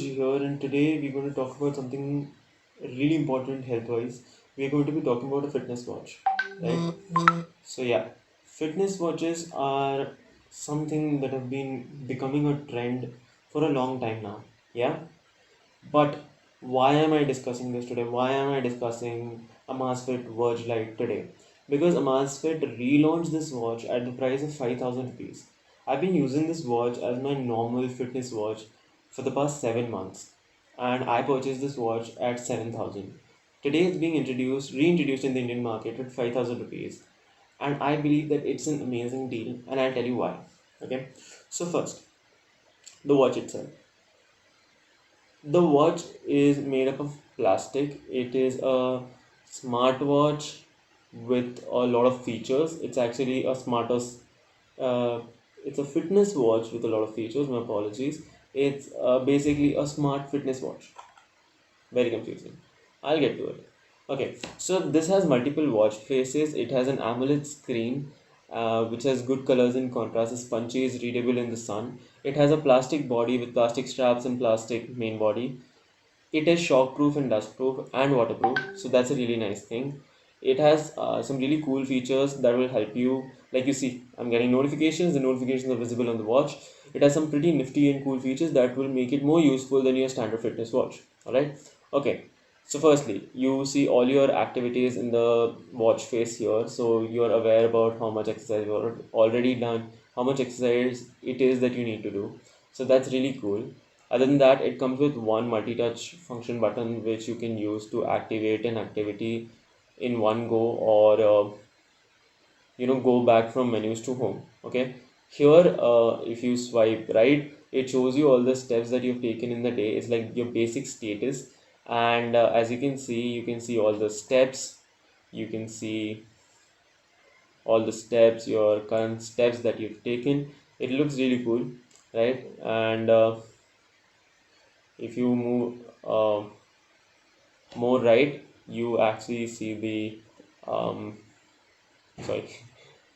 Guruji here, and today we're going to talk about something really important health-wise. We're going to be talking about a fitness watch, right? So yeah, fitness watches are something that have been becoming a trend for a long time now. Yeah, but why am I discussing this today? Why am I discussing Amazfit Verge Lite today? Because Amazfit relaunched this watch at the price of 5,000 rupees. I've been using this watch as my normal fitness watch for the past 7 months, and I purchased this watch at 7,000. Today it's being reintroduced in the Indian market at 5,000 rupees, and I believe that it's an amazing deal, and I'll tell you why. Okay, so first, the watch itself. The watch is made up of plastic. It is a smartwatch with a lot of features. It's actually a uh, it's a fitness watch with a lot of features. My apologies. It's basically a smart fitness watch. Very confusing. I'll get to it. Okay, so this has multiple watch faces. It has an AMOLED screen, which has good colors and contrast. It's punchy, is readable in the sun. It has a plastic body with plastic straps and plastic main body. It is shockproof and dustproof and waterproof, so that's a really nice thing. It has some really cool features that will help you. Like you see, I'm getting notifications. The notifications are visible on the watch. It has some pretty nifty and cool features that will make it more useful than your standard fitness watch. All right. Okay. So firstly, you see all your activities in the watch face here. So you're aware about how much exercise you've already done, how much exercise it is that you need to do. So that's really cool. Other than that, it comes with one multi-touch function button which you can use to activate an activity in one go, or go back from menus to home. Okay, here if you swipe right, it shows you all the steps that you've taken in the day. It's like your basic status, and as you can see all the steps. You can see all the steps, your current steps that you've taken. It looks really cool, right? And if you move more right, you actually see the sorry,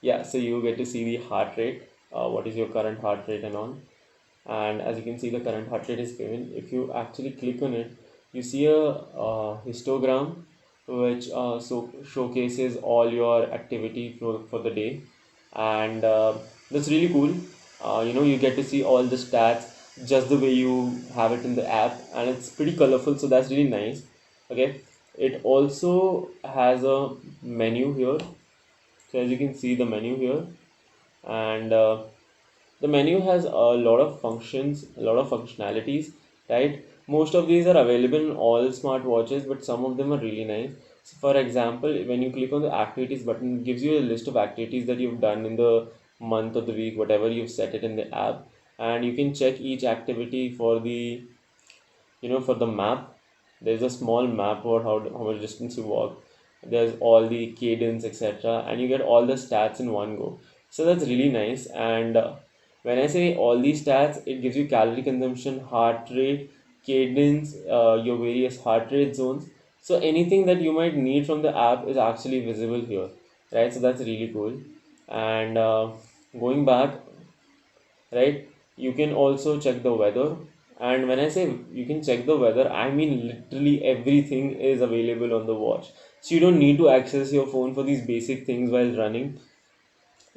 yeah, so you get to see the heart rate, what is your current heart rate and on. And as you can see, the current heart rate is given. If you actually click on it, you see a histogram which showcases all your activity for the day. And that's really cool. You get to see all the stats just the way you have it in the app, and it's pretty colorful, so that's really nice. Okay, it also has a menu here. So as you can see the menu here, and the menu has a lot of functions, a lot of functionalities, right? Most of these are available in all smartwatches, but some of them are really nice. So for example, when you click on the activities button, it gives you a list of activities that you've done in the month or the week, whatever you've set it in the app, and you can check each activity for for the map. There's a small map about how much distance you walk. There's all the cadence, etc., and you get all the stats in one go. So that's really nice. And when I say all these stats, it gives you calorie consumption, heart rate, cadence, your various heart rate zones. So anything that you might need from the app is actually visible here, right? So that's really cool. And going back, right, you can also check the weather. And when I say you can check the weather, I mean literally everything is available on the watch. So you don't need to access your phone for these basic things while running,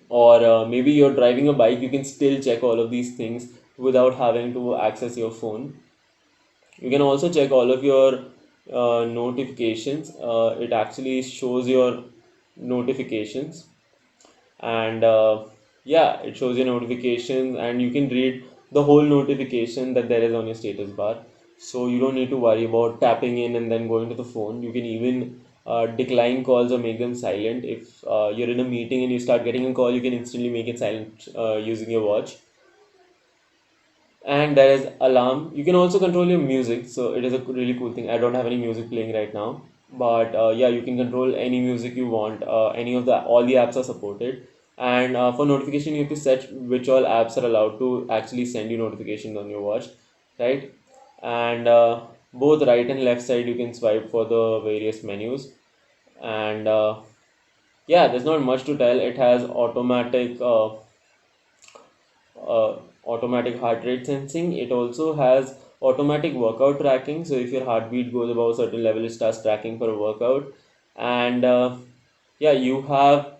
or maybe you're driving a bike. You can still check all of these things without having to access your phone. You can also check all of your notifications. It actually shows your notifications, and yeah, it shows your notifications, and you can read the whole notification that there is on your status bar. So you don't need to worry about tapping in and then going to the phone. You can even decline calls or make them silent. If you're in a meeting and you start getting a call, you can instantly make it silent using your watch. And there is alarm. You can also control your music, so it is a really cool thing. I don't have any music playing right now, but yeah, you can control any music you want. Any of the all the apps are supported. And for notification, you have to set which all apps are allowed to actually send you notifications on your watch, right? And both right and left side you can swipe for the various menus. And yeah, there's not much to tell. It has automatic heart rate sensing. It also has automatic workout tracking. So if your heartbeat goes above a certain level, it starts tracking for a workout. And yeah, you have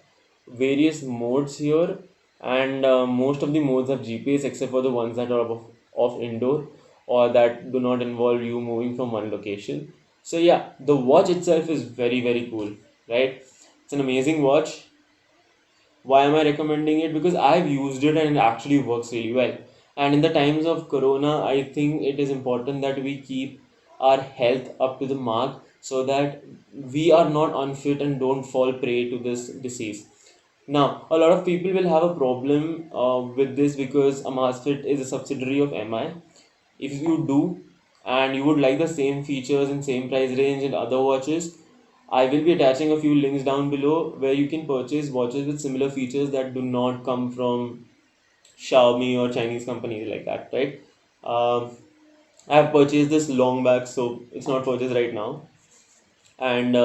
various modes here, and most of the modes have GPS except for the ones that are of indoor or that do not involve you moving from one location. So yeah, the watch itself is very very cool, right? It's an amazing watch. Why am I recommending it? Because I've used it and it actually works really well. And in the times of Corona, I think it is important that we keep our health up to the mark so that we are not unfit and don't fall prey to this disease. Now, a lot of people will have a problem with this because Amazfit is a subsidiary of MI. If you do and you would like the same features and same price range and other watches, I will be attaching a few links down below where you can purchase watches with similar features that do not come from Xiaomi or Chinese companies like that, right? I have purchased this long back, so it's not purchased right now. And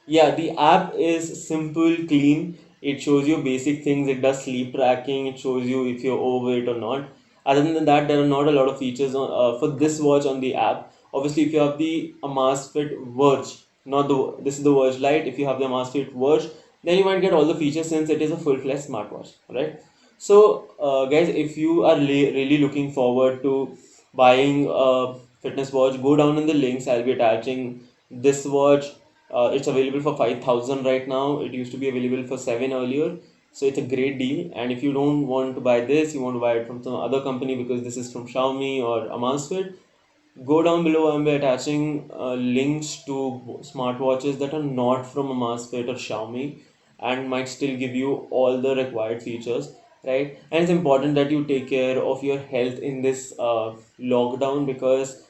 yeah, the app is simple, clean. It shows you basic things. It does sleep tracking. It shows you if you're overweight or not. Other than that, there are not a lot of features for this watch on the app. Obviously, if you have the Amazfit Verge, not the this is the Verge Lite. If you have the Amazfit Verge, then you might get all the features since it is a full-fledged smartwatch, right? So, guys, if you are really looking forward to buying a fitness watch, go down in the links. I'll be attaching this watch. It's available for 5,000 right now. It used to be available for 7 earlier. So it's a great deal. And if you don't want to buy this, you want to buy it from some other company because this is from Xiaomi or Amazfit, go down below. I'll be attaching links to smartwatches that are not from Amazfit or Xiaomi and might still give you all the required features, right? And it's important that you take care of your health in this lockdown because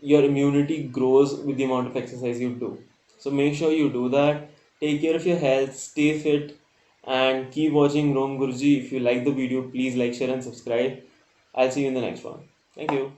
your immunity grows with the amount of exercise you do. So make sure you do that. Take care of your health, stay fit, and keep watching Rom Guruji. If you like the video, please like, share, and subscribe. I'll see you in the next one. Thank you.